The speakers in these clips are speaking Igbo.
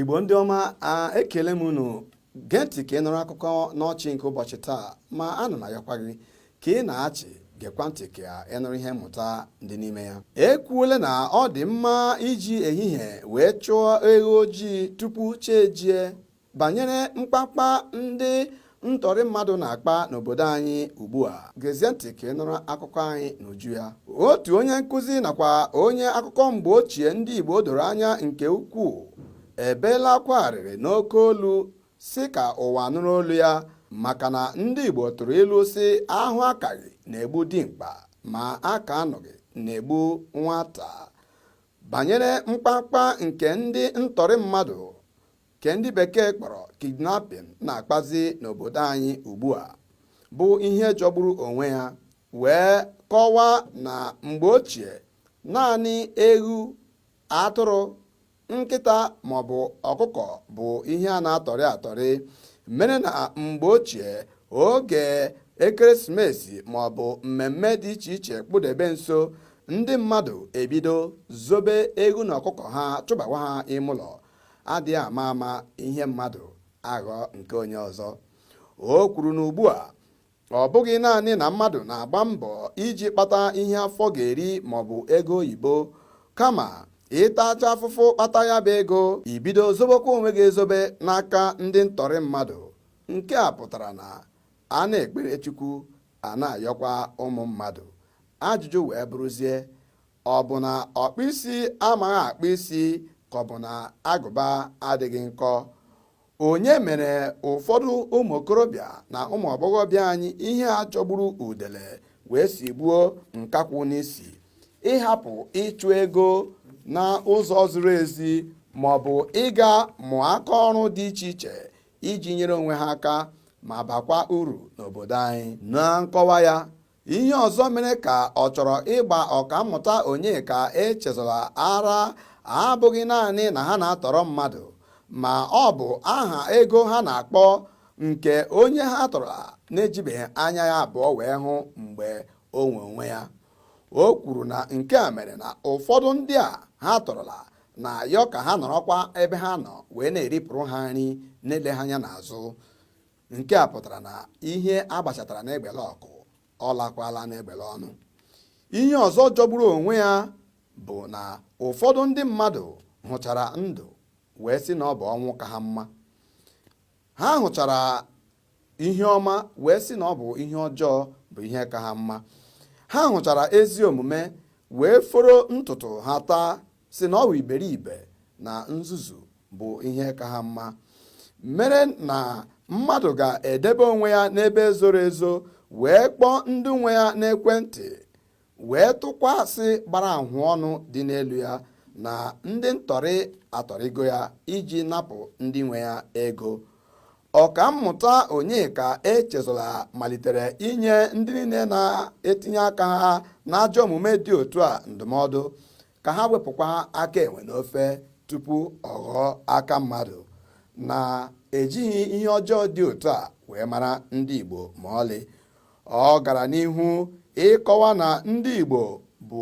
Igbo ndị ọma, ekele m unu. Gee ntị ka ị nụrụ akụkọ n'ọchị nke ụbọchị taa, ma ana m ayọkwa gị ka ị na-achị gekwa ntị ka ị nụrụ ihe mmụta dị n'ime ya. Ekwuola na ọ dị mma iji ehihie wee chụọ ewu ojii tupu chi ejie banyere mkpakpa ndị ntọrị mmadụ na-akpa n'obodo anyị ugbu a. Gezie ntị ka ị nụrụ akụkọ anyị n'uju ya. Otu onye nkụzi nakwa onye akụkọ mgbe ochie ndị Igbo doro anya nke ukwuu ebeela akwa arịrị n'oke olu si ka ụwa nụrụ olu ya, maka na ndị Igbo tụrụ ilu si ahụ akaghị na-egbu dimkpa ma aka anọghị na-egbu nwata, banyere mkpakpa nke ndị ntọrị mmadụ nke ndị bekee kpọrọ kidnapping na-akpazi n'obodo anyị ugbu a, bụ ihe jọgburu onwe ya, wee kọwaa na mgbe ochie naanị ewu, atụrụ, nkịta maọbụ ọkụkọ bụ ihe a na-atọrị atọrị, mere na mgbe ochie oge ekeresimesi maọbụ mmemme dị iche iche kpụdebe nso, ndị mmadụ ebido zobe ewu na ọkụkọ ha, chụbawa ha ime ụlọ, adịghị ama ihe mmadụ aghọ nke onye ọzọ. O kwuru na ugbu a ọ bụghị naanị na mmadụ na-agba mbọ iji kpata ihe afọ ga-eri maọbụ ego oyibo, kama ịtacha afụfụ kpata ya bụ ego, ibido zobekwa onwe gị ezobe n'aka ndị ntọrị mmadụ. Nke a pụtara na a na-ekpere Chukwu, a na-ayọkwa ụmụ mmadụ. Ajụjụ wee bụrụzie, ọ bụ na ọkpụ isi amaghị akpụ isi ka ọ bụ na agụba adịghị nkọ? Onye mere ụfọdụ ụmụ okorobịa na ụmụ agbọghọbịa anyị ihe a chọgburu udele wee si gbuo nkakwụ n'isi, ịhapụ ịchụ ego na ụzọ ziri ezi maọbụ ịga mụọ aka ọrụ dị iche iche iji nyere onwe ha aka ma bakwa uru n'obodo anyị. Na nkọwa ya, ihe ọzọ mere ka ọ chọrọ ịgba ọkammụta Onyeka Echezọla ara abụghị naanị na ha na-atọrọ mmadụ, ma ọ bụ aha ego ha na-akpọ nke onye ha tọrọ na-ejibeghị anya ya abụọ wee hụ mgbe o nwe onwe ya. O kwuru na nke a mere na ụfọdụ ndị a ha tọrọla na-ayọ ka ha nọrọkwa ebe ha nọ wee na-eripụrụ ha nri na-ele ha anya n'azụ. Nke a pụtara na ihe agbachatara n'egbele ọkụ ọ lakwala n'egbele ọnụ. Ihe ọzọ jọgburu onwe ya bụ na ụfọdụ ndị mmadụ hụchara ndụ wee sị na ọ bụ ọnwụ ka ha mma. Ha hụchara ihe ọma wee sị na ọ bụ ihe ọjọọ bụ ihe ka ha mma. Ha hụchara ezi omume wee foro ntutu ha taa, sị na ọ bụ iberibe na nzuzu bụ ihe ka ha mma, mere na mmadụ ga-edebe onwe ya n'ebe zoro ezo wee kpọọ ndị nwe ya n'ekwentị wee tụkwasị gbara ahụ ọnụ dị n'elu ya na ndị ntọrị atọrịgo ya iji napụ ndị nwe ya ego. Ọkammụta Onyeka Echezọla malitere inye ndị niile na-etinye aka ha n'ajọ omume dị otu a ndụmọdụ ka ha wepụkwa aka enwe n'ofe tupu ọ ghọọ aka mmadụ, na-ejighị ihe ọjọọ dị otu a wee mara ndị Igbo ma ọlị. Ọ gara n'ihu ịkọwa na ndị Igbo bụ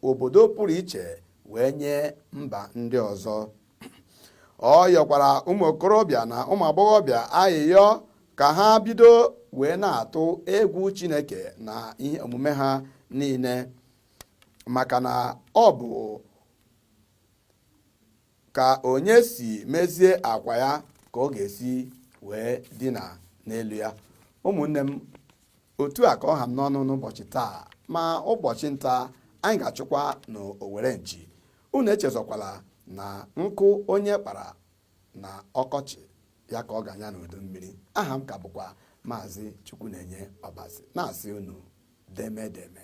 obodo pụrụ iche wee nye mba ndị ọzọ. Ọ yọkwara ụmụ okorobịa na ụmụ agbọghọbịa ayịyọ ka ha bido wee na-atụ egwu Chineke na ihe omume ha niile, maka na ọ bụ ka onye si mezie akwa ya ka ọ ga-esi wee dina n'elu ya. Ụmụnne m, otu a ka ọ ha m n'ọnụ n'ụbọchị taa, ma ụbọchị nta anyị ga-achụkwa n'Owere Nchi. Unu echezọkwala na nkụ onye kpara na ọkọchị ya ka ọ ga-anya n'udu mmiri. Aha m ka bụkwa Maazị Chukwunenye Obasi, na-asị unu deme deme.